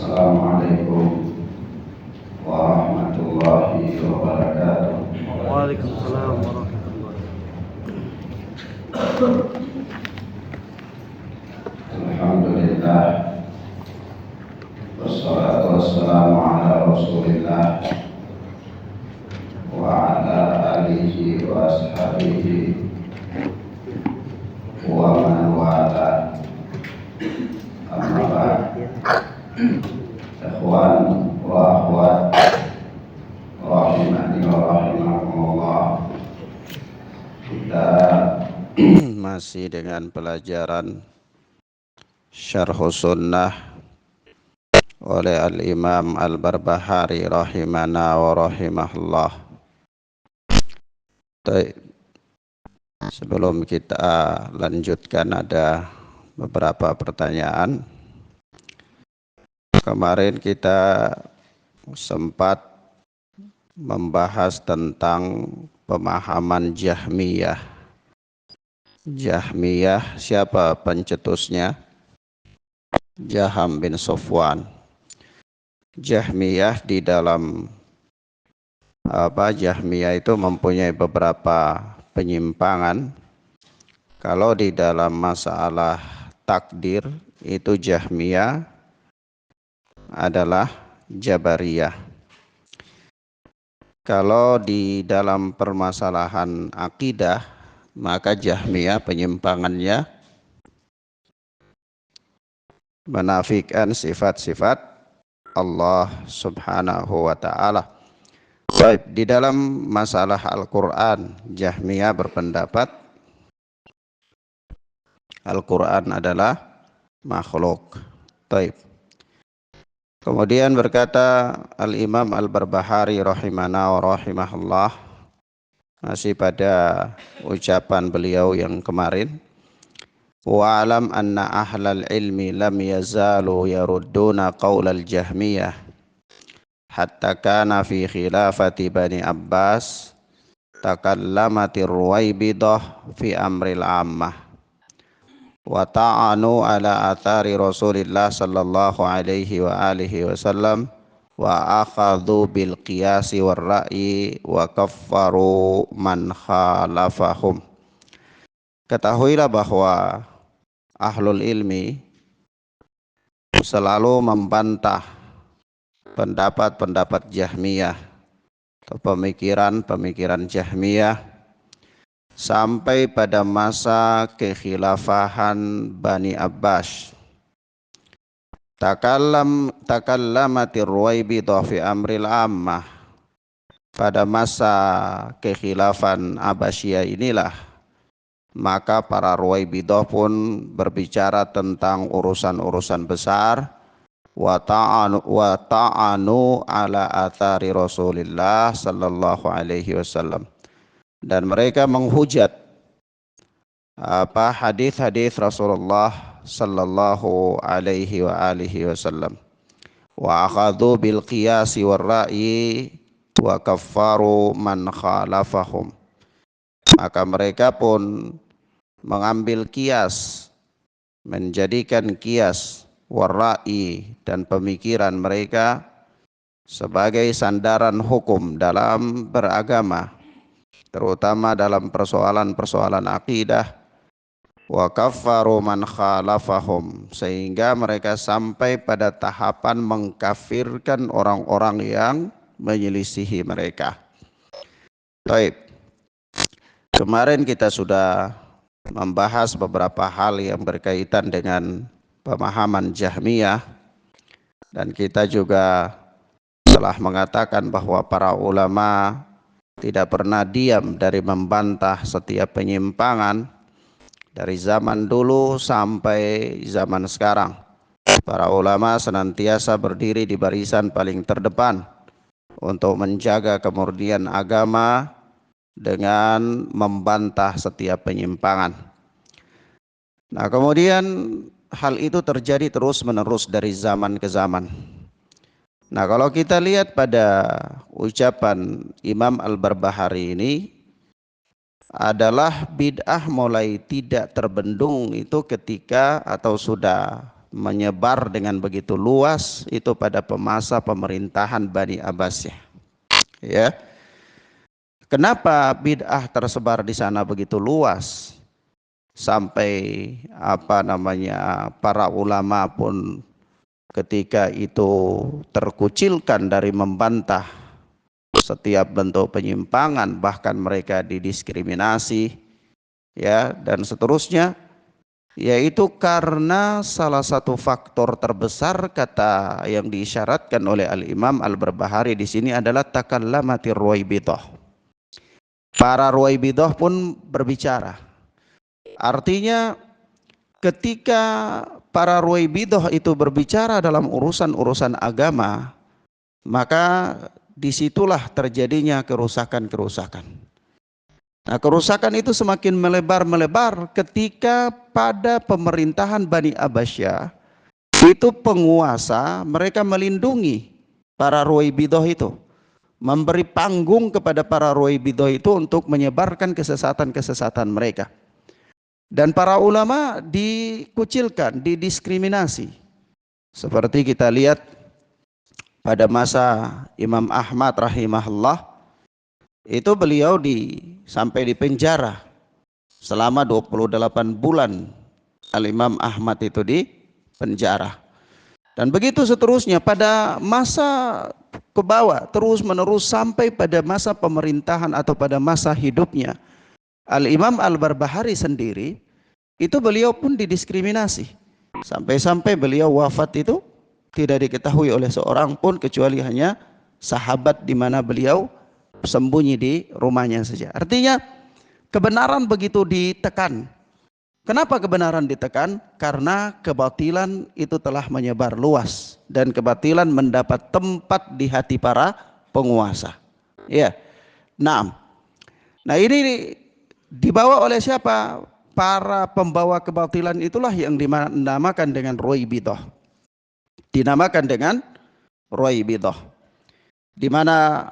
Assalamualaikum warahmatullahi wabarakatuh. Waalaikumsalam warahmatullahi Alhamdulillah, wassalatu wassalamu ala rasulillah wa ala alihi wa ashabihi wa man wala. Amma ba'd. Ikhwan wa akhwat rahimani wa rahimakumullah. Kita masih dengan pelajaran Syarhus Sunnah oleh Al-Imam Al-Barbahari rahimana wa rahimahullah. Sebelum kita lanjutkan, ada beberapa pertanyaan. Kemarin kita sempat membahas tentang pemahaman Jahmiyah. Jahmiyah, siapa pencetusnya? Jaham bin Safwan. Jahmiyah di dalam Jahmiyah itu mempunyai beberapa penyimpangan. Kalau di dalam masalah takdir itu Jahmiyah adalah Jabariyah. Kalau di dalam permasalahan akidah, maka Jahmiyah penyimpangannya menafikan sifat-sifat Allah Subhanahu wa ta'ala. Baik, di dalam masalah Al-Quran, Jahmiyah berpendapat Al-Quran adalah makhluk. Baik. Kemudian berkata Al-Imam Al-Barbahari rahimana wa rahimahullah, masih pada ucapan beliau yang kemarin, wa alam anna ahlal ilmi lam yazalu yarudduna qaulal Jahmiyah hatta kana fi khilafati Bani Abbas takallamatir Ruwaibidah fi amril ammah wa ta'anu ala athari Rasulillah sallallahu alaihi wa alihi wasallam wa akhadhu bil qiyasi war ra'yi wa kaffaru man khalafahum. Ketahuilah bahwa ahlul ilmi selalu membantah pendapat-pendapat Jahmiyah atau pemikiran-pemikiran Jahmiyah sampai pada masa kekhilafahan Bani Abbas. Takallamatir Ruwaibidah fi amril ammah. Pada masa kekhilafan Abbasiyah inilah maka para Ruwaibidah pun berbicara tentang urusan-urusan besar. Wa ta'anu ala athari Rasulillah sallallahu alaihi wasallam. Dan mereka menghujat hadis-hadis Rasulullah sallallahu alaihi wa alihi wasallam. Wa akhadhu bil qiyasi war ra'yi wa kaffaru man khalafahum. Maka mereka pun mengambil kias, menjadikan kias war ra'yi dan pemikiran mereka sebagai sandaran hukum dalam beragama, terutama dalam persoalan-persoalan akidah. Wa kaffaru man khalafahum, sehingga mereka sampai pada tahapan mengkafirkan orang-orang yang menyelisihi mereka. Baik. Kemarin kita sudah membahas beberapa hal yang berkaitan dengan pemahaman Jahmiyah, dan kita juga telah mengatakan bahwa para ulama tidak pernah diam dari membantah setiap penyimpangan dari zaman dulu sampai zaman sekarang. Para ulama senantiasa berdiri di barisan paling terdepan untuk menjaga kemurnian agama dengan membantah setiap penyimpangan. Nah, kemudian hal itu terjadi terus-menerus dari zaman ke zaman. Nah, kalau kita lihat pada ucapan Imam Al-Barbahari ini, adalah bid'ah mulai tidak terbendung itu ketika atau sudah menyebar dengan begitu luas itu pada masa pemerintahan Bani Abbasiyah. Ya. Kenapa bid'ah tersebar di sana begitu luas sampai para ulama pun ketika itu terkucilkan dari membantah setiap bentuk penyimpangan, bahkan mereka didiskriminasi, ya, dan seterusnya, yaitu karena salah satu faktor terbesar kata yang diisyaratkan oleh Al-Imam Al-Barbahari di sini adalah takallamatir ruwaibidah. Para ruwaibidah pun berbicara. Artinya ketika para ruwaibidah itu berbicara dalam urusan-urusan agama, maka disitulah terjadinya kerusakan-kerusakan. Nah, kerusakan itu semakin melebar ketika pada pemerintahan Bani Abbasiyah itu penguasa mereka melindungi para ruwaibidah itu, memberi panggung kepada para ruwaibidah itu untuk menyebarkan kesesatan-kesesatan mereka. Dan para ulama dikucilkan, didiskriminasi. Seperti kita lihat pada masa Imam Ahmad rahimahullah, itu beliau sampai di penjara selama 28 bulan. Al-Imam Ahmad itu di penjara. Dan begitu seterusnya pada masa ke bawah terus menerus sampai pada masa pemerintahan atau pada masa hidupnya Al-Imam Al-Barbahari sendiri, itu beliau pun didiskriminasi. Sampai-sampai beliau wafat itu tidak diketahui oleh seorang pun kecuali hanya sahabat di mana beliau sembunyi di rumahnya saja. Artinya kebenaran begitu ditekan. Kenapa kebenaran ditekan? Karena kebatilan itu telah menyebar luas dan kebatilan mendapat tempat di hati para penguasa. Ya. Nah ini dibawa oleh siapa? Para pembawa kebatilan itulah yang dinamakan dengan ruwaibidah. Dinamakan dengan ruwaibidah. Di mana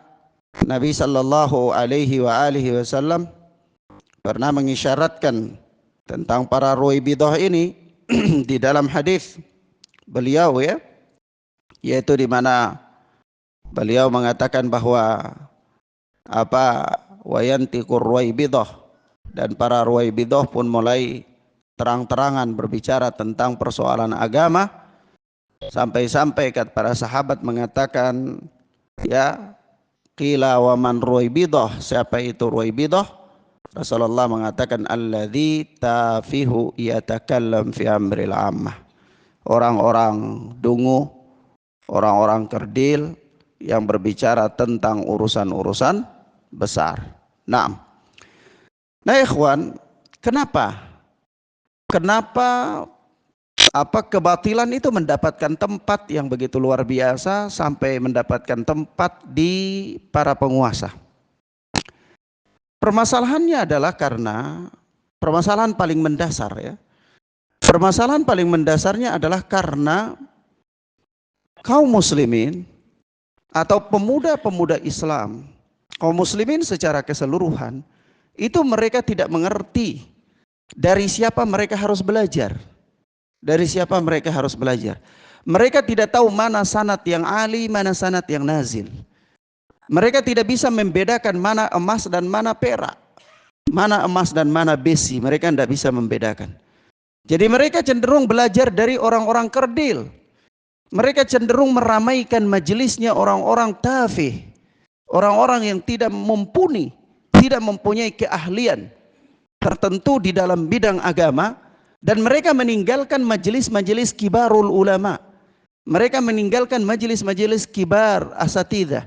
Nabi sallallahu alaihi wasallam pernah mengisyaratkan tentang para ruwaibidah ini di dalam hadis beliau, ya, yaitu di mana beliau mengatakan bahwa wayantiqur ruwaibidah, dan para ruwaibidah pun mulai terang-terangan berbicara tentang persoalan agama, sampai-sampai para sahabat mengatakan, ya, qila wa man ruwaibidah, siapa itu ruwaibidah? Rasulullah mengatakan alladzi tafihu yatakallam fi amril ammah, orang-orang dungu, orang-orang kerdil yang berbicara tentang urusan-urusan besar. Nah ikhwan, kenapa kebatilan itu mendapatkan tempat yang begitu luar biasa sampai mendapatkan tempat di para penguasa? Permasalahannya adalah karena permasalahan paling mendasar, ya. Permasalahan paling mendasarnya adalah karena kaum muslimin atau pemuda-pemuda Islam, kaum muslimin secara keseluruhan, itu mereka tidak mengerti dari siapa mereka harus belajar. Dari siapa mereka harus belajar. Mereka tidak tahu mana sanad yang ali, mana sanad yang nazil. Mereka tidak bisa membedakan mana emas dan mana perak, mana emas dan mana besi. Mereka tidak bisa membedakan. Jadi mereka cenderung belajar dari orang-orang kerdil. Mereka cenderung meramaikan majelisnya orang-orang tafih, orang-orang yang tidak mumpuni, tidak mempunyai keahlian tertentu di dalam bidang agama, dan mereka meninggalkan majelis-majelis kibarul ulama. Mereka meninggalkan majelis-majelis kibar asatidzah,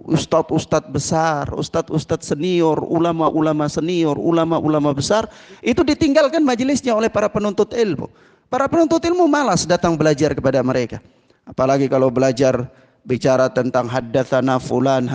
ustadz-ustadz besar, ustadz-ustadz senior, ulama-ulama senior, ulama-ulama besar, itu ditinggalkan majelisnya oleh para penuntut ilmu. Para penuntut ilmu malas datang belajar kepada mereka. Apalagi kalau belajar bicara tentang haddatsana fulan,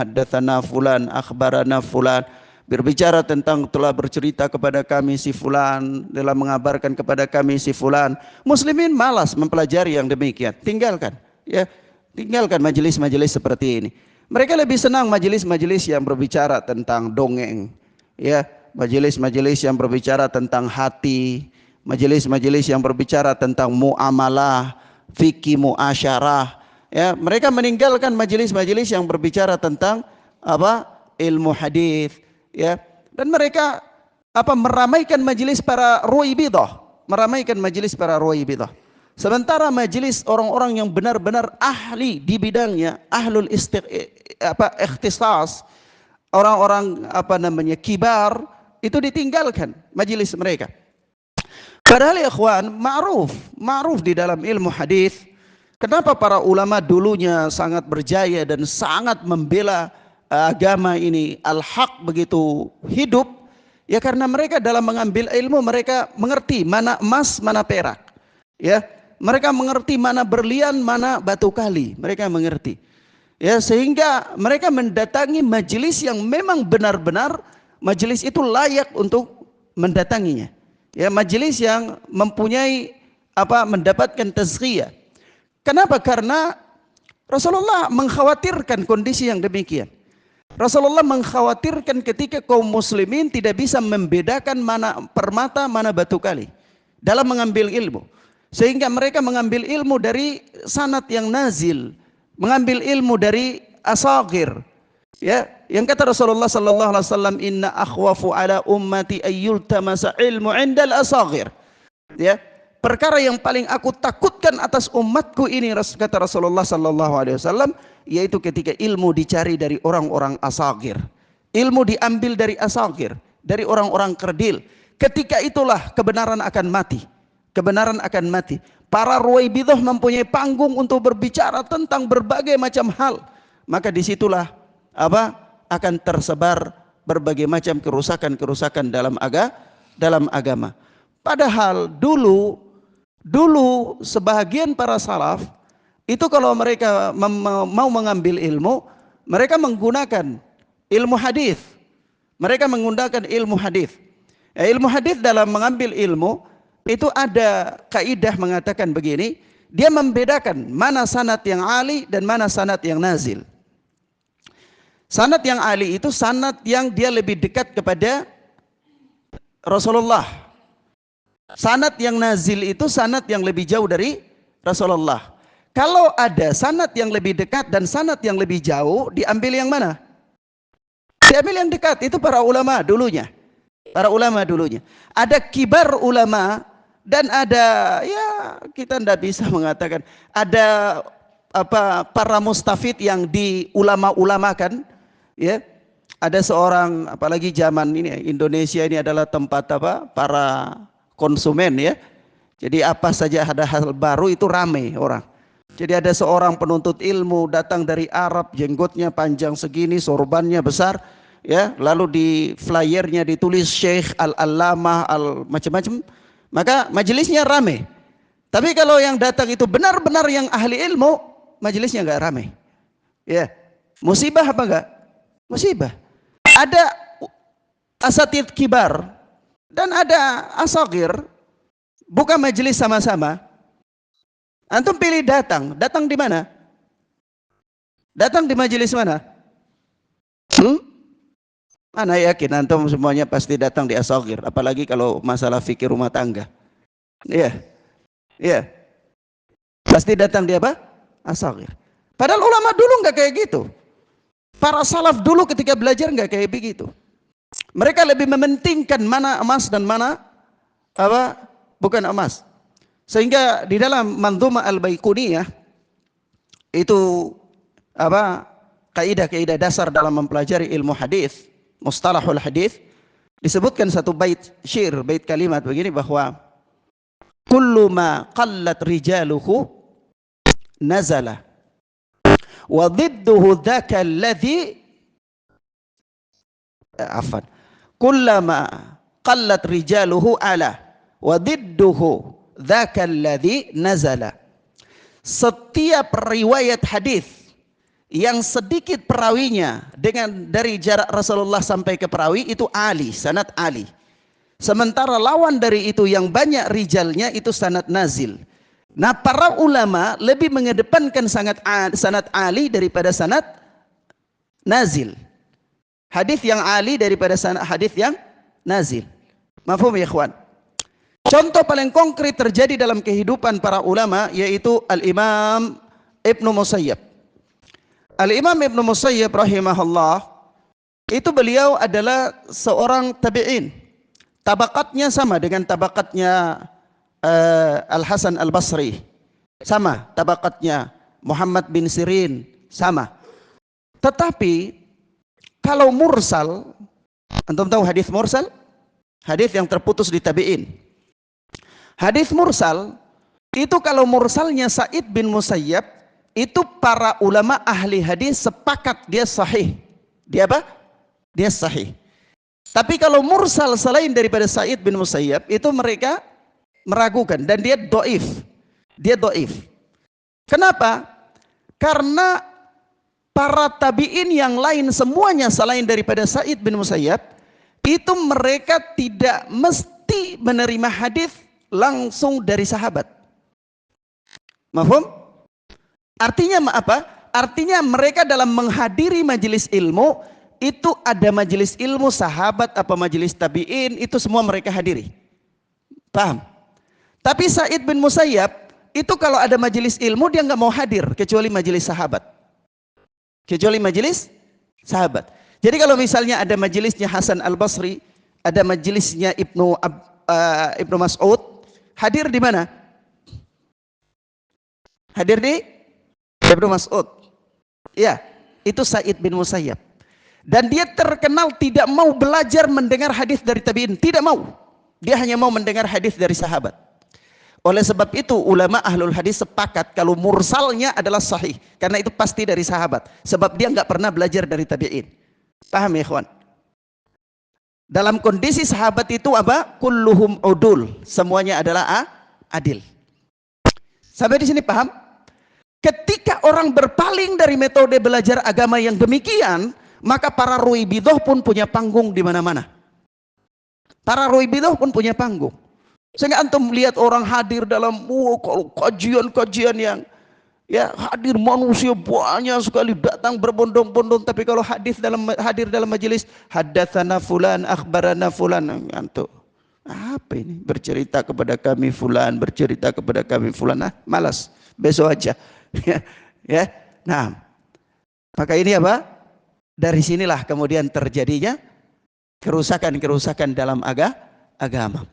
akhbarana fulan, berbicara tentang telah bercerita kepada kami si fulan, telah mengabarkan kepada kami si fulan. Muslimin malas mempelajari yang demikian. Tinggalkan, ya. Tinggalkan majelis-majelis seperti ini. Mereka lebih senang majelis-majelis yang berbicara tentang dongeng, ya, majelis-majelis yang berbicara tentang hati, majelis-majelis yang berbicara tentang muamalah, fikih muasyarah. Ya, mereka meninggalkan majelis-majelis yang berbicara tentang apa? Ilmu hadis, ya. Dan mereka meramaikan majelis para ruwaibidah, meramaikan majelis para ruwaibidah. Sementara majelis orang-orang yang benar-benar ahli di bidangnya, ahlul ikhtisas, orang-orang kibar, itu ditinggalkan majelis mereka. Padahal ya ikhwan, ma'ruf di dalam ilmu hadis. Kenapa para ulama dulunya sangat berjaya dan sangat membela agama ini al-haq begitu hidup? Ya karena mereka dalam mengambil ilmu mereka mengerti mana emas, mana perak. Ya, mereka mengerti mana berlian, mana batu kali. Mereka mengerti. Ya, sehingga mereka mendatangi majelis yang memang benar-benar majelis itu layak untuk mendatanginya. Ya, majelis yang mempunyai mendapatkan tazkiyah. Kenapa? Karena Rasulullah mengkhawatirkan kondisi yang demikian. Rasulullah mengkhawatirkan ketika kaum muslimin tidak bisa membedakan mana permata, mana batu kali dalam mengambil ilmu. Sehingga mereka mengambil ilmu dari sanad yang nazil, mengambil ilmu dari asagir. Ya, yang kata Rasulullah sallallahu alaihi wasallam, inna akhwafu ala ummati ayyul tamasa ilmu indal asagir. Ya, perkara yang paling aku takutkan atas umatku ini, kata Rasulullah sallallahu alaihi wasallam, yaitu ketika ilmu dicari dari orang-orang asagir. Ilmu diambil dari asagir, dari orang-orang kerdil. Ketika itulah kebenaran akan mati. Kebenaran akan mati. Para ruwaibidah mempunyai panggung untuk berbicara tentang berbagai macam hal. Maka disitulah akan tersebar berbagai macam kerusakan-kerusakan dalam agama. Padahal dulu sebahagian para salaf itu kalau mereka mau mengambil ilmu, mereka menggunakan ilmu hadis. Mereka menggunakan ilmu hadis. Ilmu hadis dalam mengambil ilmu itu ada kaidah mengatakan begini, dia membedakan mana sanad yang ali dan mana sanad yang nazil. Sanad yang ali itu sanad yang dia lebih dekat kepada Rasulullah. Sanad yang nazil itu sanad yang lebih jauh dari Rasulullah. Kalau ada sanad yang lebih dekat dan sanad yang lebih jauh, diambil yang mana? Diambil yang dekat. Itu para ulama dulunya. Para ulama dulunya. Ada kibar ulama dan ada, ya kita tidak bisa mengatakan, ada para mustafid yang diulama-ulamakan. Ya, ada seorang, apalagi zaman ini Indonesia ini adalah tempat para konsumen, ya. Jadi apa saja ada hal baru itu ramai orang. Jadi ada seorang penuntut ilmu datang dari Arab, jenggotnya panjang segini, sorbannya besar, ya. Lalu di flyernya ditulis Syekh Al-Allamah macam-macam. Maka majelisnya ramai. Tapi kalau yang datang itu benar-benar yang ahli ilmu, majelisnya enggak ramai. Ya. Musibah apa enggak? Musibah. Ada asatid kibar dan ada asagir, buka majelis sama-sama. Antum pilih datang di mana? Datang di majelis mana? Ana yakin antum semuanya pasti datang di asagir, apalagi kalau masalah fikih rumah tangga. Iya. Iya. Pasti datang di apa? Asagir. Padahal ulama dulu enggak kayak gitu. Para salaf dulu ketika belajar enggak kayak begitu. Mereka lebih mementingkan mana emas dan mana bukan emas. Sehingga di dalam Mandhumah Al-Baiquniyah itu kaidah-kaidah dasar dalam mempelajari ilmu hadis, mustalahul hadis, disebutkan satu bait syair, bait kalimat begini bahwa kullu ma qallat rijaluhu nazala wa dhidduhu dzaka alladhi kullama qallat rijaluhu ala wa dhidduhu dzaka alladhi nazala. Setiap riwayat hadis yang sedikit perawinya dari jarak Rasulullah sampai ke perawi itu ali, sanad ali. Sementara lawan dari itu yang banyak rijalnya itu sanad nazil. Nah, para ulama lebih mengedepankan sanad ali daripada sanad nazil. Hadis yang ali daripada hadis yang nazil. Mafhum ya ikhwan? Contoh paling konkret terjadi dalam kehidupan para ulama yaitu Al-Imam Ibnu Musayyab. Al-Imam Ibnu Musayyab rahimahullah, itu beliau adalah seorang tabi'in. Tabakatnya sama dengan tabakatnya Al-Hasan Al-Basri. Sama tabakatnya Muhammad bin Sirin, sama. Tetapi kalau mursal, antum tahu hadis mursal? Hadis yang terputus di tabi'in. Hadis mursal itu kalau mursalnya Sa'id bin Musayyab, itu para ulama ahli hadis sepakat dia sahih. Dia apa? Dia sahih. Tapi kalau mursal selain daripada Sa'id bin Musayyab, itu mereka meragukan dan dia dhaif. Dia dhaif. Kenapa? Karena para tabi'in yang lain semuanya selain daripada Sa'id bin Musayyab, itu mereka tidak mesti menerima hadis langsung dari sahabat. Mafhum? Artinya apa? Artinya mereka dalam menghadiri majelis ilmu, itu ada majelis ilmu sahabat apa majelis tabi'in, itu semua mereka hadiri. Paham? Tapi Sa'id bin Musayyab itu kalau ada majelis ilmu dia nggak mau hadir kecuali majelis sahabat. Kecuali majelis sahabat. Jadi kalau misalnya ada majelisnya Hasan Al-Basri, ada majelisnya Ibnu Mas'ud, hadir di mana? Hadir di Ibnu Mas'ud. Ya, itu Sa'id bin Musayyab. Dan dia terkenal tidak mau belajar mendengar hadis dari tabi'in, tidak mau. Dia hanya mau mendengar hadis dari sahabat. Oleh sebab itu ulama ahlul hadis sepakat kalau mursalnya adalah sahih, karena itu pasti dari sahabat. Sebab dia nggak pernah belajar dari tabi'in. Paham ya ikhwan? Dalam kondisi sahabat itu apa? Kulluhum udul, semuanya adalah adil. Sampai di sini paham? Ketika orang berpaling dari metode belajar agama yang demikian, maka para ruwaibidah pun punya panggung di mana-mana. Para ruwaibidah pun punya panggung. Sehingga antum lihat orang hadir dalam kajian-kajian yang ya hadir manusia banyak sekali datang berbondong-bondong, tapi kalau hadir dalam majelis haddatsana fulan akhbarana fulan, antum apa ini? Bercerita kepada kami fulan, bercerita kepada kami fulan, malas, besok aja. Ya. Nah, maka ini apa? Dari sinilah kemudian terjadinya kerusakan-kerusakan dalam agama.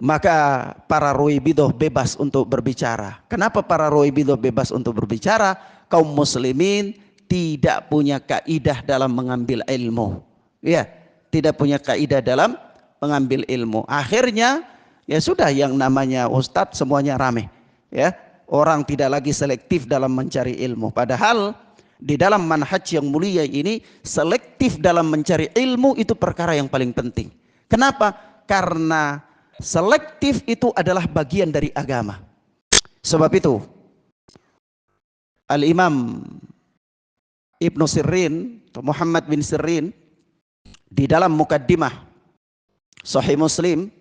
Maka para ruwaibidah bebas untuk berbicara. Kenapa para ruwaibidah bebas untuk berbicara? Kaum muslimin tidak punya kaidah dalam mengambil ilmu. Ya, tidak punya kaidah dalam mengambil ilmu. Akhirnya ya sudah, yang namanya ustadz semuanya rame. Ya, orang tidak lagi selektif dalam mencari ilmu. Padahal di dalam manhaj yang mulia ini, selektif dalam mencari ilmu itu perkara yang paling penting. Kenapa? Karena selektif itu adalah bagian dari agama. Sebab itu Al-Imam Ibnu Sirin, Muhammad bin Sirin, di dalam mukaddimah Sahih Muslim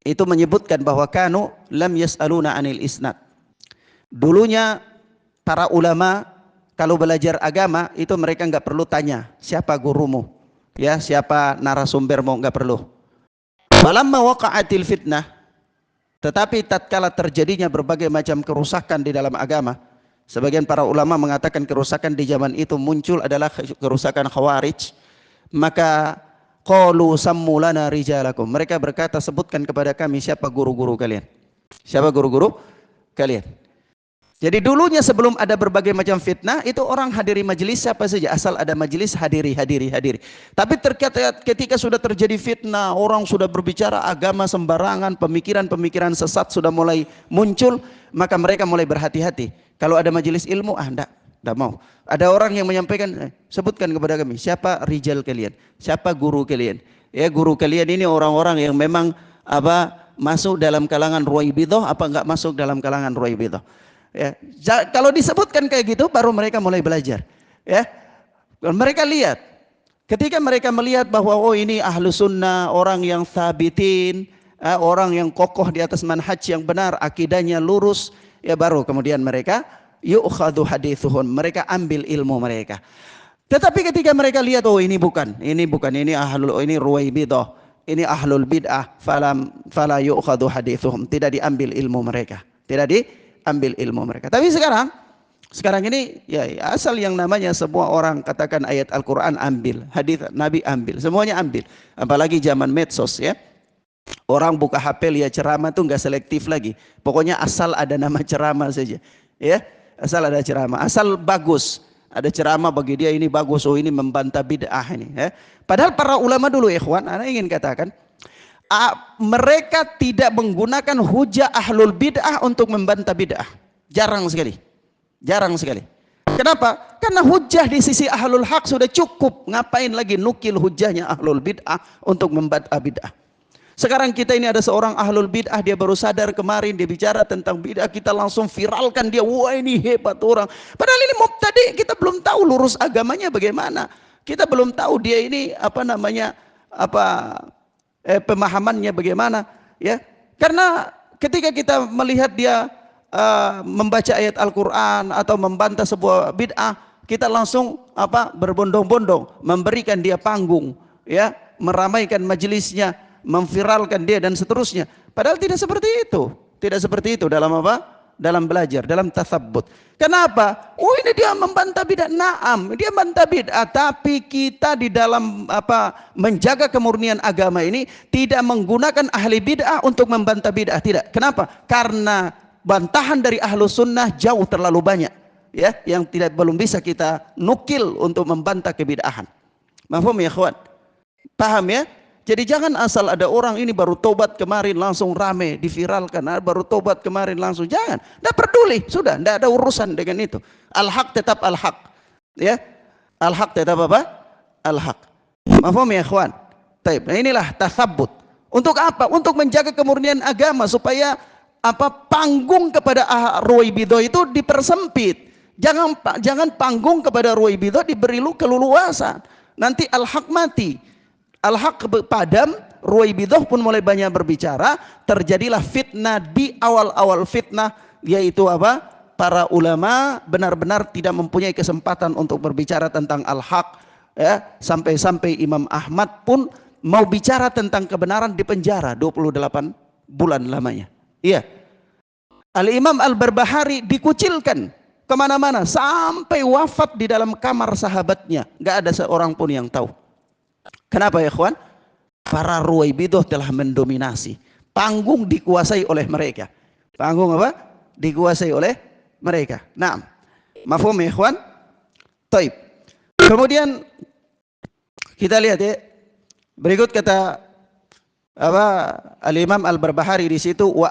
itu menyebutkan bahwa kanu lam yas'aluna anil isnad. Dulunya para ulama kalau belajar agama itu mereka nggak perlu tanya siapa gurumu, ya siapa narasumbermu, nggak perlu. Falamma waqa'atil fitnah, tetapi tatkala terjadinya berbagai macam kerusakan di dalam agama, sebagian para ulama mengatakan kerusakan di zaman itu muncul adalah kerusakan Khawarij, maka qalu sammu lana rijalakum, mereka berkata sebutkan kepada kami siapa guru-guru kalian. Siapa guru-guru kalian? Jadi dulunya sebelum ada berbagai macam fitnah, itu orang hadiri majelis siapa saja, asal ada majelis hadiri. Tapi ketika sudah terjadi fitnah, orang sudah berbicara agama sembarangan, pemikiran-pemikiran sesat sudah mulai muncul, maka mereka mulai berhati-hati. Kalau ada majelis ilmu, enggak mau. Ada orang yang menyampaikan, sebutkan kepada kami siapa rijal kalian, siapa guru kalian. Ya, guru kalian ini orang-orang yang memang masuk dalam kalangan ruwaibidah apa enggak masuk dalam kalangan ruwaibidah. Ya, kalau disebutkan kayak gitu baru mereka mulai belajar. Ya, mereka lihat, ketika mereka melihat bahwa oh ini ahlu sunnah, orang yang thabitin, orang yang kokoh di atas manhaj yang benar, akidahnya lurus, ya baru kemudian mereka yu'khadhu hadithuhum, mereka ambil ilmu mereka. Tetapi ketika mereka lihat oh ini bukan, ini ahlul, ini ruwaibidah, ini ahlul bid'ah fala yu'khadhu hadithuhum, tidak diambil ilmu mereka, tidak diambil ilmu mereka. Tapi sekarang ini ya asal yang namanya semua orang katakan ayat Al-Qur'an ambil, hadis Nabi ambil, semuanya ambil. Apalagi zaman medsos ya. Orang buka HP lihat ceramah tuh nggak selektif lagi. Pokoknya asal ada nama ceramah saja. Ya, asal ada ceramah, asal bagus. Ada ceramah bagi dia ini bagus, oh ini membantah bid'ah ini. Ya. Padahal para ulama dulu ikhwan, ana ingin katakan, mereka tidak menggunakan hujah ahlul bid'ah untuk membantah bid'ah. Jarang sekali. Jarang sekali. Kenapa? Karena hujah di sisi ahlul haq sudah cukup. Ngapain lagi nukil hujahnya ahlul bid'ah untuk membantah bid'ah? Sekarang kita ini ada seorang ahlul bid'ah, dia baru sadar kemarin, dia bicara tentang bid'ah, kita langsung viralkan dia, wah ini hebat orang. Padahal ini mubtadi, kita belum tahu lurus agamanya bagaimana. Kita belum tahu dia ini pemahamannya bagaimana, ya. Karena ketika kita melihat dia membaca ayat Al-Qur'an atau membantah sebuah bid'ah, kita langsung berbondong-bondong memberikan dia panggung, ya, meramaikan majelisnya, memviralkan dia dan seterusnya. Padahal tidak seperti itu. Tidak seperti itu dalam dalam belajar, dalam tatsabbut. Kenapa? Oh ini dia membantah bid'ah. Naam, dia membantah bid'ah, tapi kita di dalam menjaga kemurnian agama ini tidak menggunakan ahli bid'ah untuk membantah bid'ah, tidak. Kenapa? Karena bantahan dari ahlus sunnah jauh terlalu banyak, ya, yang belum bisa kita nukil untuk membantah kebid'ahan. Mafhum ya ikhwan? Paham ya? Jadi jangan asal ada orang ini baru tobat kemarin langsung rame diviralkan, baru tobat kemarin langsung, jangan. Tidak peduli, sudah, tidak ada urusan dengan itu. Al-haq tetap al-haq, ya. Al-haq tetap apa? Al-haq. Mafhum ya ikhwan? Taib. Nah inilah tatsabbut. Untuk apa? Untuk menjaga kemurnian agama supaya panggung kepada Ruwaibidah itu dipersempit. Jangan panggung kepada Ruwaibidah diberi keleluasan. Nanti al-haq mati. Al-haq padam, Ruwaibidah pun mulai banyak berbicara, terjadilah fitnah di awal-awal fitnah, yaitu para ulama benar-benar tidak mempunyai kesempatan untuk berbicara tentang al-haq, ya, sampai-sampai Imam Ahmad pun mau bicara tentang kebenaran di penjara 28 bulan lamanya. Iya. Al-Imam Al-Barbahari dikucilkan kemana-mana sampai wafat di dalam kamar sahabatnya, nggak ada seorang pun yang tahu. Kenapa ya ikhwan? Para Ruwaibidah telah mendominasi. Panggung dikuasai oleh mereka. Panggung dikuasai oleh mereka. Nah, mafhum ya ikhwan? Taib. Kemudian kita lihat ya. Berikut kata Al-Imam Al-Barbahari di situ wa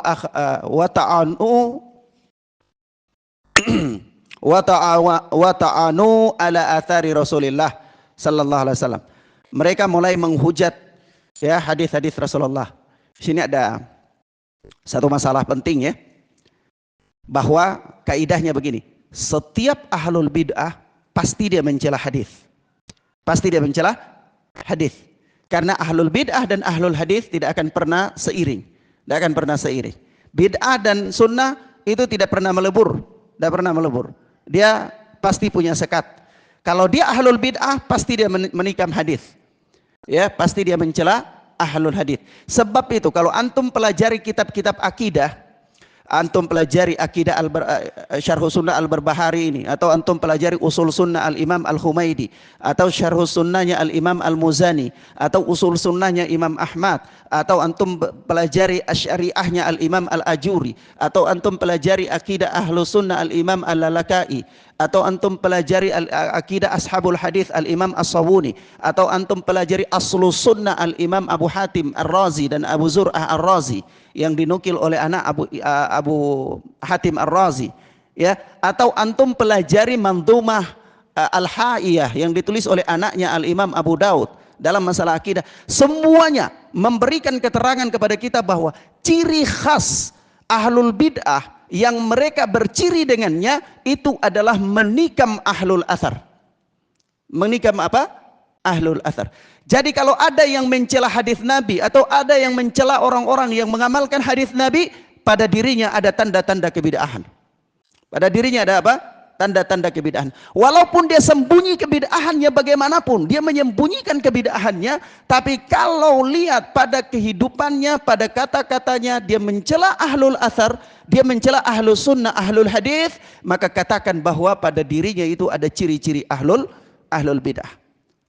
ta'anu ala athari Rasulillah sallallahu alaihi wasallam. Mereka mulai menghujat ya hadis-hadis Rasulullah. Di sini ada satu masalah penting ya, bahwa kaidahnya begini, setiap ahlul bid'ah pasti dia mencela hadis. Pasti dia mencela hadis. Karena ahlul bid'ah dan ahlul hadis tidak akan pernah seiring. Tidak akan pernah seiring. Bid'ah dan sunnah itu tidak pernah melebur. Tidak pernah melebur. Dia pasti punya sekat. Kalau dia ahlul bid'ah pasti dia menikam hadis. Ya, pasti dia mencela ahlul hadis. Sebab itu kalau antum pelajari kitab-kitab akidah, antum pelajari akidah Syarh Sunnah Al-Barbahari ini, atau antum pelajari usul sunnah Al-Imam Al-Humaidi, atau Syarh Sunnahnya Al-Imam Al-Muzani, atau usul sunnahnya Imam Ahmad, atau antum pelajari Asy'ariyahnya Al-Imam Al-Ajuri, atau antum pelajari akidah Ahlus Sunnah Al-Imam Al-Lalakai, atau antum pelajari akidah Ashabul Hadis Al-Imam As-Sawuni, atau antum pelajari Aslus Sunnah Al-Imam Abu Hatim Ar-Razi dan Abu Zur'ah Ar-Razi yang dinukil oleh anak Abu Hatim Ar-Razi, ya, atau antum pelajari Mandhumah Al-Haiyah yang ditulis oleh anaknya Al-Imam Abu Daud dalam masalah akidah. Semuanya memberikan keterangan kepada kita bahwa ciri khas ahlul bid'ah yang mereka berciri dengannya itu adalah menikam ahlul athar. Menikam apa? Ahlul athar. Jadi kalau ada yang mencela hadis Nabi atau ada yang mencela orang-orang yang mengamalkan hadis Nabi, pada dirinya ada tanda-tanda kebid'ahan. Pada dirinya ada apa? tanda-tanda kebid'ahan. Walaupun dia sembunyi kebid'ahannya bagaimanapun, dia menyembunyikan kebid'ahannya, tapi kalau lihat pada kehidupannya, pada kata-katanya, dia mencela ahlul athar, dia mencela ahlul sunnah, ahlul hadis, maka katakan bahwa pada dirinya itu ada ciri-ciri ahlul bid'ah.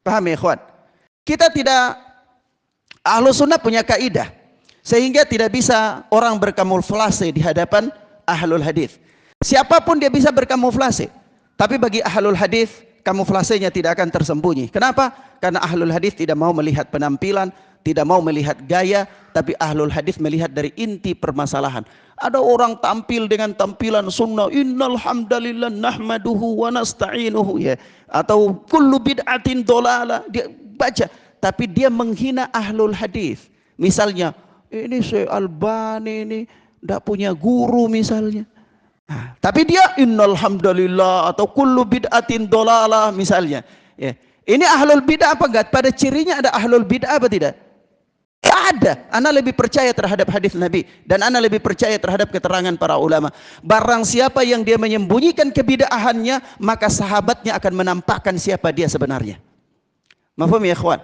Paham ya ikhwan? Kita tidak, ahlus sunnah punya kaidah sehingga tidak bisa orang berkamuflase di hadapan ahlul hadis. Siapapun dia bisa berkamuflase, tapi bagi ahlul hadis kamuflasenya tidak akan tersembunyi. Kenapa? Karena ahlul hadis tidak mau melihat penampilan, tidak mau melihat gaya, tapi ahlul hadis melihat dari inti permasalahan. Ada orang tampil dengan tampilan sunnah, innal hamdalillah nahmaduhu wa nasta'inuhu, ya, atau kullu bid'atin dolalah, dia baca, tapi dia menghina ahlul hadis. Misalnya, ini Syekh Albani ini tidak punya guru misalnya. Nah, tapi dia innal hamdalillah atau kullu bid'atin dolalah misalnya. Ya. Ini ahlul bid'ah apa enggak? Pada cirinya ada ahlul bid'ah apa tidak? Ada. Ana lebih percaya terhadap hadis Nabi dan ana lebih percaya terhadap keterangan para ulama. Barang siapa yang dia menyembunyikan kebid'ahannya, maka sahabatnya akan menampakkan siapa dia sebenarnya. Mafhum ya ikhwan?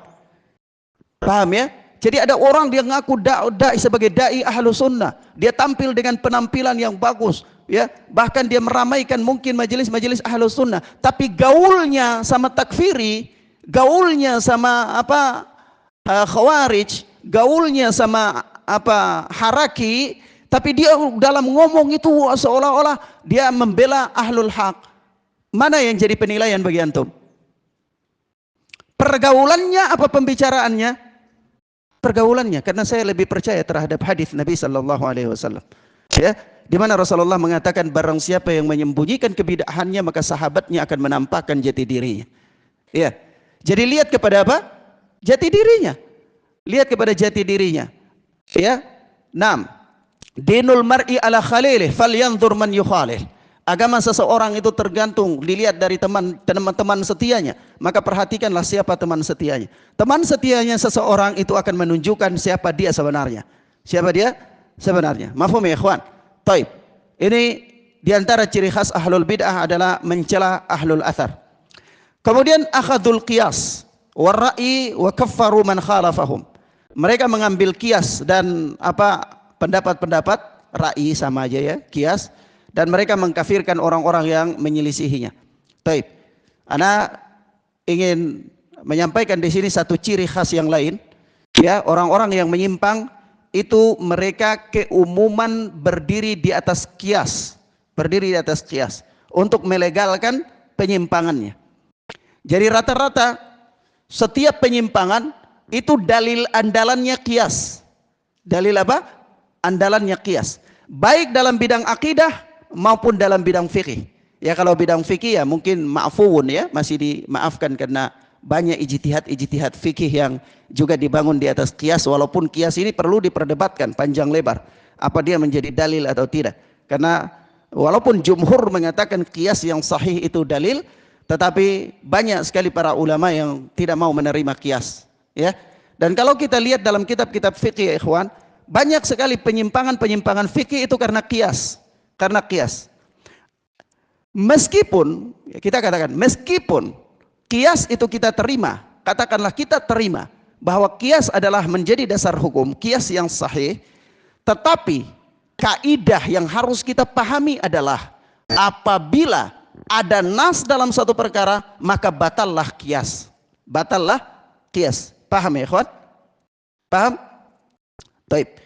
Paham ya? Jadi ada orang dia ngaku da'i sebagai da'i ahlu sunnah, dia tampil dengan penampilan yang bagus, ya, bahkan dia meramaikan mungkin majelis-majelis ahlu sunnah, tapi gaulnya sama takfiri, gaulnya sama khawarij, gaulnya sama haraki, tapi dia dalam ngomong itu seolah-olah dia membela ahlul haq. Mana yang jadi penilaian bagi antum? Pergaulannya apa pembicaraannya? Pergaulannya, karena saya lebih percaya terhadap hadis Nabi sallallahu alaihi wasallam. Ya, di mana Rasulullah mengatakan barang siapa yang menyembunyikan kebid'ahannya maka sahabatnya akan menampakkan jati dirinya. Ya. Jadi lihat kepada apa? Jati dirinya. Lihat kepada jati dirinya. Ya. 6. Dinul mar'i ala khalilih falyanzur man yukhalil. Agama seseorang itu tergantung, dilihat dari teman-teman setianya. Maka perhatikanlah siapa teman setianya. Teman setianya seseorang itu akan menunjukkan siapa dia sebenarnya. Siapa dia sebenarnya. Mafhum ya ikhwan? Taib. Ini diantara ciri khas ahlul bid'ah adalah mencela ahlul athar. Kemudian akhadul qiyas warra'i wa kaffaru man khalafahum. Mereka mengambil kias dan pendapat-pendapat, ra'i sama aja ya, kias, dan mereka mengkafirkan orang-orang yang menyelisihinya. Taib. Ana ingin menyampaikan di sini satu ciri khas yang lain. Ya, orang-orang yang menyimpang itu mereka keumuman berdiri di atas kias, berdiri di atas kias untuk melegalkan penyimpangannya. Jadi rata-rata setiap penyimpangan itu dalil andalannya kias. Dalil apa? Andalannya kias. Baik dalam bidang akidah maupun dalam bidang fikih. Ya kalau bidang fikih ya mungkin ma'fuun ya, masih dimaafkan karena banyak ijtihad fikih yang juga dibangun di atas kias, walaupun kias ini perlu diperdebatkan panjang lebar apa dia menjadi dalil atau tidak. Karena walaupun jumhur mengatakan kias yang sahih itu dalil, tetapi banyak sekali para ulama yang tidak mau menerima kias, ya. Dan kalau kita lihat dalam kitab-kitab fikih ya ikhwan, banyak sekali penyimpangan fikih itu karena kias. Karena kias. Meskipun kita katakan, meskipun kias itu kita terima, katakanlah kita terima bahwa kias adalah menjadi dasar hukum, kias yang sahih, tetapi kaidah yang harus kita pahami adalah apabila ada nas dalam satu perkara maka batallah kias. Batallah kias. Paham ya ikhwan? Paham? Baik.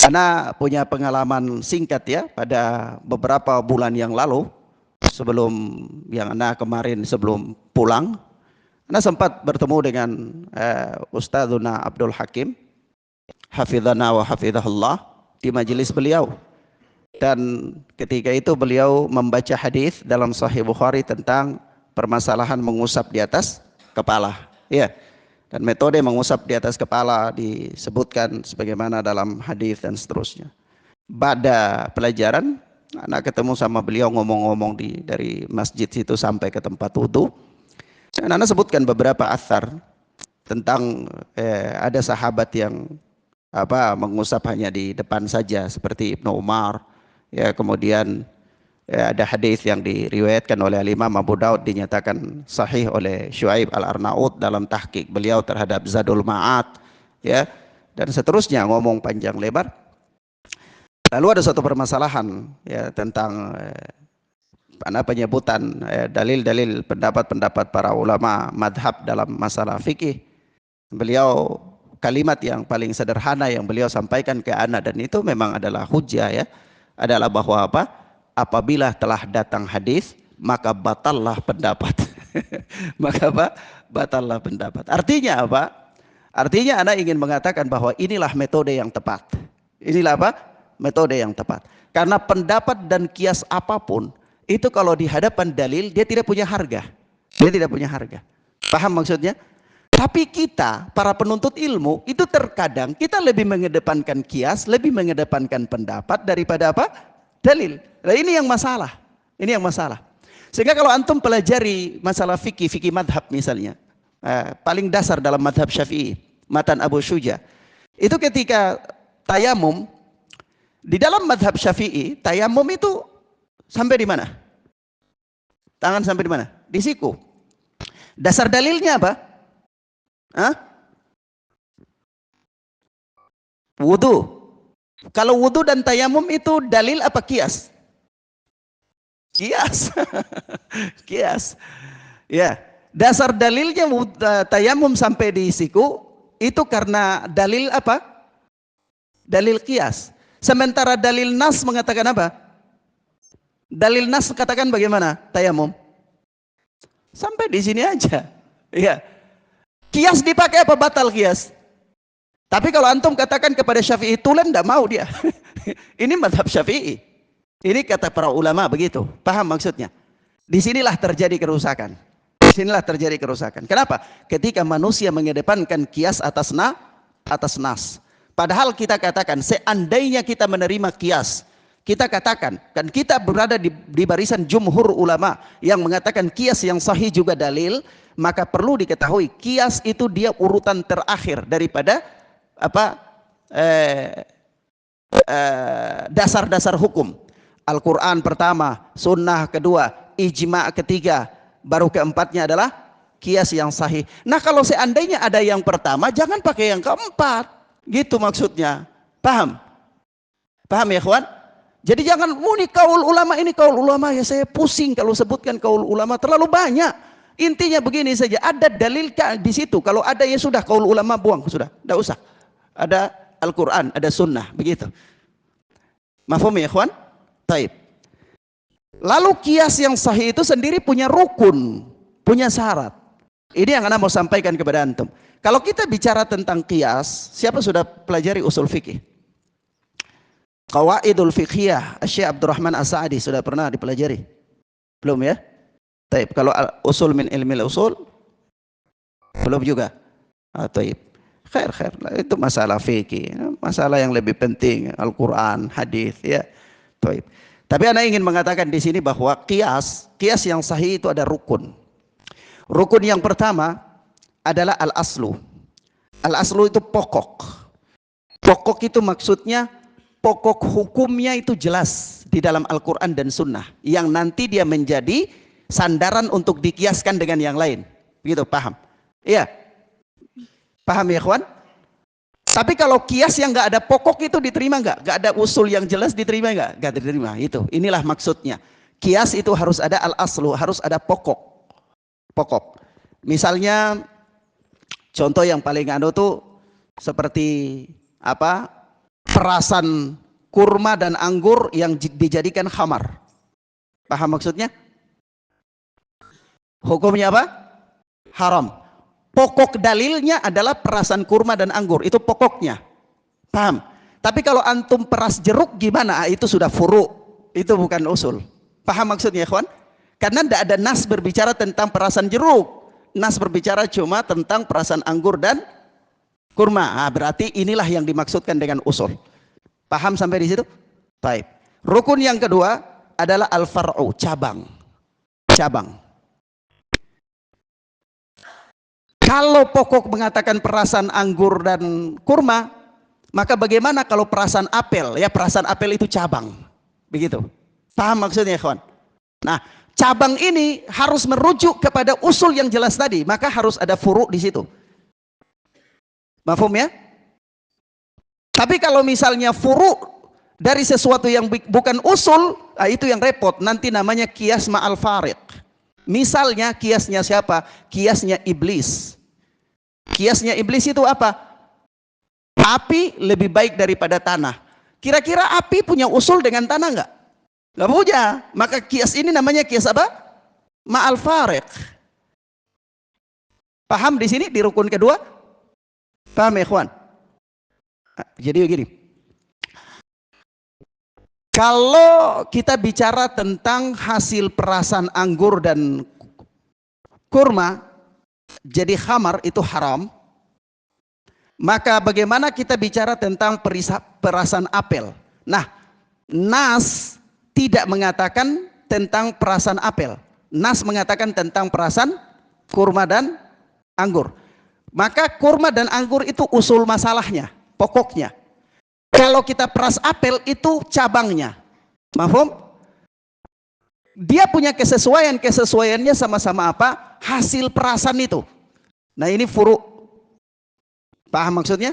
Ana punya pengalaman singkat ya, pada beberapa bulan yang lalu sebelum yang Ana kemarin sebelum pulang, Ana sempat bertemu dengan Ustadzuna Abdul Hakim hafizana wa hafizahullah di majelis beliau. Dan ketika itu beliau membaca hadis dalam Sahih Bukhari tentang permasalahan mengusap di atas kepala. Ya. Dan metode mengusap di atas kepala disebutkan sebagaimana dalam hadis dan seterusnya. Pada pelajaran, anak ketemu sama beliau ngomong-ngomong dari masjid situ sampai ke tempat wudu. Dan anak sebutkan beberapa athar tentang ada sahabat yang mengusap hanya di depan saja seperti Ibnu Umar, ya, kemudian Ya, ada hadis yang diriwayatkan oleh Imam Abu Daud dinyatakan sahih oleh Syuaib Al-Arnaud dalam tahqiq beliau terhadap Zadul Ma'ad, ya, dan seterusnya, ngomong panjang lebar. Lalu ada suatu permasalahan ya tentang penyebutan dalil-dalil pendapat-pendapat para ulama madhab dalam masalah fikih. Beliau kalimat yang paling sederhana yang beliau sampaikan ke anak, dan itu memang adalah hujah ya, adalah bahwa apa? Apabila telah datang hadis maka batallah pendapat. Maka apa? Batallah pendapat. Artinya apa? Artinya Anda ingin mengatakan bahwa inilah metode yang tepat. Inilah apa? Metode yang tepat. Karena pendapat dan kias apapun itu kalau di hadapan dalil dia tidak punya harga. Dia tidak punya harga. Paham maksudnya? Tapi kita para penuntut ilmu itu terkadang kita lebih mengedepankan kias, lebih mengedepankan pendapat daripada apa? Dalil. Nah, ini yang masalah. Ini yang masalah. Sehingga kalau antum pelajari masalah fikih madhab misalnya, paling dasar dalam madhab Syafi'i, matan Abu Syuja, itu ketika tayamum, di dalam madhab Syafi'i, tayamum itu sampai di mana? Tangan sampai di mana? Di siku. Dasar dalilnya apa? Hah? Wudu. Kalau wudu dan tayamum itu dalil apa kias? Kias. Kias. Ya, dasar dalilnya tayamum sampai di siku itu karena dalil apa? Dalil kias. Sementara dalil nas mengatakan apa? Dalil nas katakan bagaimana? Tayamum. Sampai di sini aja. Ya. Kias dipakai apa batal kias? Tapi kalau antum katakan kepada Syafi'i tulen, tidak mau dia. Ini madhab Syafi'i. Ini kata para ulama begitu. Paham maksudnya? Disinilah terjadi kerusakan. Disinilah terjadi kerusakan. Kenapa? Ketika manusia mengedepankan kias atas nas. Padahal kita katakan seandainya kita menerima kias, kita katakan, kan kita berada di barisan jumhur ulama yang mengatakan kias yang sahih juga dalil, maka perlu diketahui kias itu dia urutan terakhir daripada apa? Dasar-dasar hukum. Al-Quran pertama, sunnah kedua, ijma ketiga, baru keempatnya adalah kias yang sahih. Nah kalau seandainya ada yang pertama, jangan pakai yang keempat, gitu maksudnya. Paham? Paham ya kawan? Jadi jangan, ini kaul ulama ya, saya pusing kalau sebutkan kaul ulama terlalu banyak. Intinya begini saja, ada dalil di situ. Kalau ada ya sudah, kaul ulama buang sudah, tidak usah. Ada Al-Quran, ada sunnah, begitu. Mafhum ya kawan? Taib. Lalu kias yang sahih itu sendiri punya rukun, punya syarat. Ini yang Anda mau sampaikan kepada antum. Kalau kita bicara tentang kias, siapa sudah pelajari usul fikih? Qawaidul fiqhiyah, Syekh Abdurrahman As-Sa'di sudah pernah dipelajari? Belum ya? Taib. Kalau usul min ilmil usul, belum juga. Taib. Khair. Itu masalah fikih, masalah yang lebih penting Al-Quran, hadis ya. Taib. Tapi Anda ingin mengatakan di sini bahwa kias yang sahih itu ada rukun. Rukun yang pertama adalah al-aslu. Al-aslu itu pokok. Pokok itu maksudnya pokok hukumnya itu jelas di dalam Al-Quran dan Sunnah, yang nanti dia menjadi sandaran untuk dikiaskan dengan yang lain. Begitu, paham? Iya. Paham ya kawan? Tapi kalau kias yang nggak ada pokok itu diterima nggak? Nggak ada usul yang jelas diterima nggak? Nggak diterima. Itu. Inilah maksudnya. Kias itu harus ada al-aslu, harus ada pokok. Pokok. Misalnya contoh yang paling tuh seperti apa? Perasan kurma dan anggur yang dijadikan khamar. Paham maksudnya? Hukumnya apa? Haram. Pokok dalilnya adalah perasan kurma dan anggur, itu pokoknya. Paham? Tapi kalau antum peras jeruk gimana? Itu sudah furu, itu bukan usul. Paham maksudnya, kawan? Karena tidak ada nas berbicara tentang perasan jeruk. Nas berbicara cuma tentang perasan anggur dan kurma. Berarti inilah yang dimaksudkan dengan usul. Paham sampai di situ? Baik. Rukun yang kedua adalah al-far'u, cabang. Cabang. Kalau pokok mengatakan perasan anggur dan kurma, maka bagaimana kalau perasan apel? Ya, perasan apel itu cabang. Begitu. Paham maksudnya, ikhwan? Nah, cabang ini harus merujuk kepada usul yang jelas tadi, maka harus ada furu' di situ. Mafhum ya? Tapi kalau misalnya furu' dari sesuatu yang bukan usul, nah itu yang repot, nanti namanya kias ma'al fariq. Misalnya kiasnya siapa? Kiasnya iblis. Kiasnya iblis itu apa? Api lebih baik daripada tanah. Kira-kira api punya usul dengan tanah enggak? Enggak punya. Maka kias ini namanya kias apa? Ma'al fariq. Paham di sini di rukun kedua? Paham ya, ikhwan? Jadi begini. Kalau kita bicara tentang hasil perasan anggur dan kurma jadi khamar itu haram, maka bagaimana kita bicara tentang perasan apel? Nah, nas tidak mengatakan tentang perasan apel, nas mengatakan tentang perasan kurma dan anggur. Maka kurma dan anggur itu usul masalahnya, pokoknya. Kalau kita peras apel itu cabangnya. Mahfum? Dia punya kesesuaiannya sama-sama apa? Hasil perasan itu. Nah, ini furu'. Paham maksudnya?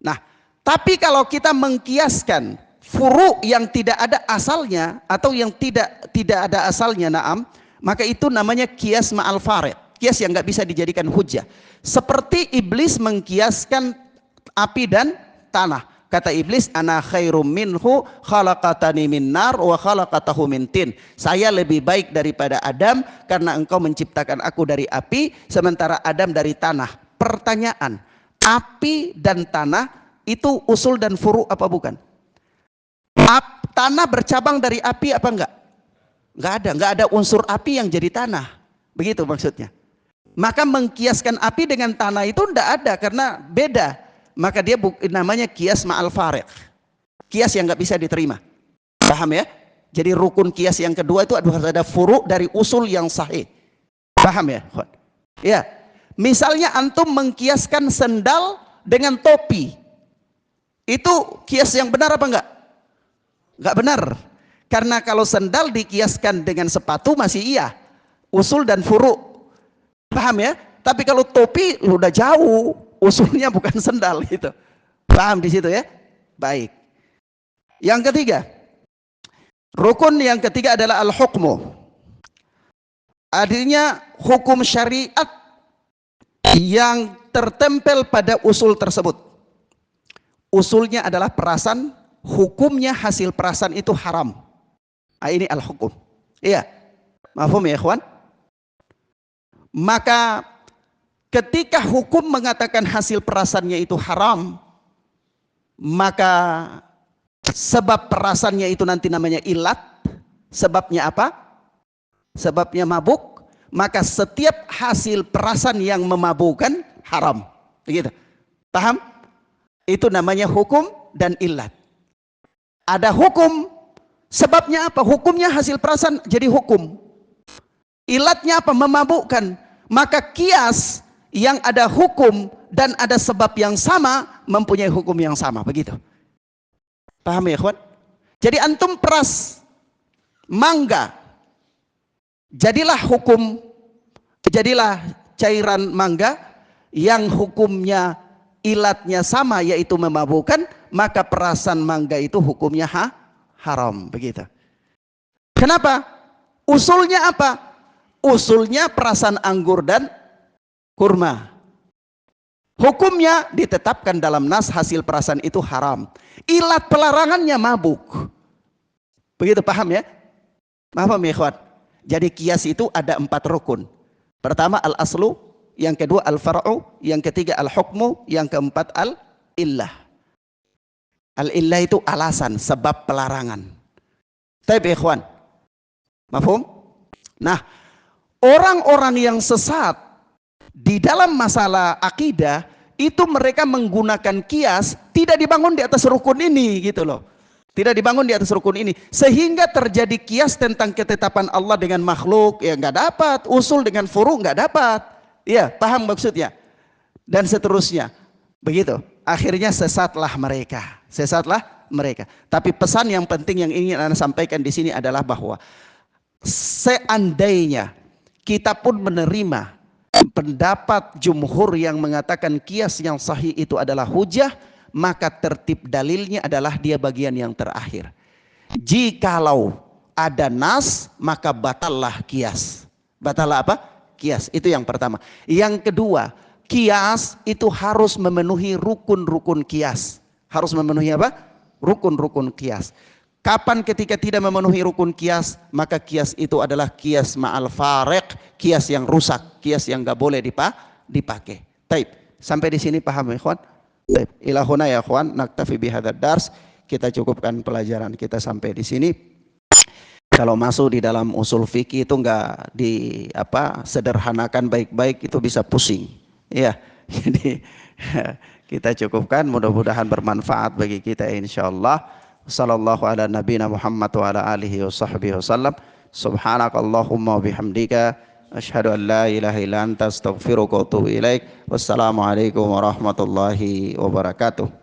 Nah, tapi kalau kita mengkiaskan furu' yang tidak ada asalnya atau yang tidak ada asalnya, na'am, maka itu namanya kias ma'al fariq. Kias yang nggak bisa dijadikan hujjah. Seperti iblis mengkiaskan api dan tanah. Kata iblis, ana khairum minhu khalaqatani min nar wa khalaqatahu min tin. Saya lebih baik daripada Adam karena engkau menciptakan aku dari api sementara Adam dari tanah. Pertanyaan, api dan tanah itu usul dan furu' apa bukan? Tanah bercabang dari api apa enggak? Enggak ada unsur api yang jadi tanah. Begitu maksudnya. Maka mengkiaskan api dengan tanah itu enggak ada karena beda. Maka dia namanya kias ma'al fariq. Kias yang nggak bisa diterima. Paham ya? Jadi rukun kias yang kedua itu harus ada furu' dari usul yang sahih. Paham ya? Ya. Misalnya antum mengkiaskan sendal dengan topi. Itu kias yang benar apa enggak? Enggak benar. Karena kalau sendal dikiaskan dengan sepatu masih iya. Usul dan furu'. Paham ya? Tapi kalau topi udah jauh. Usulnya bukan sendal gitu. Paham di situ ya? Baik. Yang ketiga, rukun yang ketiga adalah al-hukmu. Artinya hukum syariat yang tertempel pada usul tersebut. Usulnya adalah perasan, hukumnya hasil perasan itu haram. Nah, ini al-hukum. Iya. Mafhum ya, ikhwan? Maka ketika hukum mengatakan hasil perasannya itu haram, maka sebab perasannya itu nanti namanya ilat. Sebabnya apa? Sebabnya mabuk. Maka setiap hasil perasan yang memabukkan haram. Begitu. Paham? Itu namanya hukum dan ilat. Ada hukum. Sebabnya apa? Hukumnya hasil perasan jadi hukum. Ilatnya apa? Memabukkan. Maka kias yang ada hukum dan ada sebab yang sama mempunyai hukum yang sama. Begitu. Paham ya, ikhwan? Jadi antum peras mangga, jadilah cairan mangga yang hukumnya ilatnya sama yaitu memabukkan, maka perasan mangga itu hukumnya haram. Begitu. Kenapa? Usulnya apa? Usulnya perasan anggur dan kurma. Hukumnya ditetapkan dalam nas hasil perasan itu haram. Ilat pelarangannya mabuk. Begitu, paham ya? Paham ya, ikhwan? Jadi kias itu ada 4 rukun. Pertama al-aslu, yang kedua al-far'u, yang ketiga al-hukmu, yang keempat al-illah. Al-illah itu alasan, sebab pelarangan. Taib ikhwan. Mafhum? Nah, orang-orang yang sesat di dalam masalah akidah itu mereka menggunakan kias tidak dibangun di atas rukun ini gitu loh. Tidak dibangun di atas rukun ini sehingga terjadi kias tentang ketetapan Allah dengan makhluk ya nggak dapat, usul dengan furu nggak dapat. Iya, paham maksudnya? Dan seterusnya. Begitu. Akhirnya sesatlah mereka. Sesatlah mereka. Tapi pesan yang penting yang ingin Anda sampaikan di sini adalah bahwa seandainya kita pun menerima pendapat jumhur yang mengatakan kias yang sahih itu adalah hujah, maka tertib dalilnya adalah dia bagian yang terakhir. Jikalau ada nas, maka batallah kias. Batallah apa? Kias. Itu yang pertama. Yang kedua, kias itu harus memenuhi rukun-rukun kias. Harus memenuhi apa? Rukun-rukun kias. Kapan ketika tidak memenuhi rukun kias, maka kias itu adalah kias ma'al fareq, kias yang rusak, kias yang gak boleh dipakai. Taib. Sampai di sini paham ya ikhwan? Taib. Ilahuna ya ikhwan, naktafi bihadzal dars. Kita cukupkan pelajaran kita sampai di sini. Kalau masuk di dalam usul fikih itu enggak sederhanakan baik-baik, itu bisa pusing. Iya. Jadi kita cukupkan, mudah-mudahan bermanfaat bagi kita insyaallah. Sallallahu ala nabiyina Muhammad wa ala alihi wa sahbihi wasallam. Subhanakallahumma wa bihamdika asyhadu an la ilaha illa anta astaghfiruka wa atubu ilaik. Wassalamualaikum warahmatullahi wabarakatuh.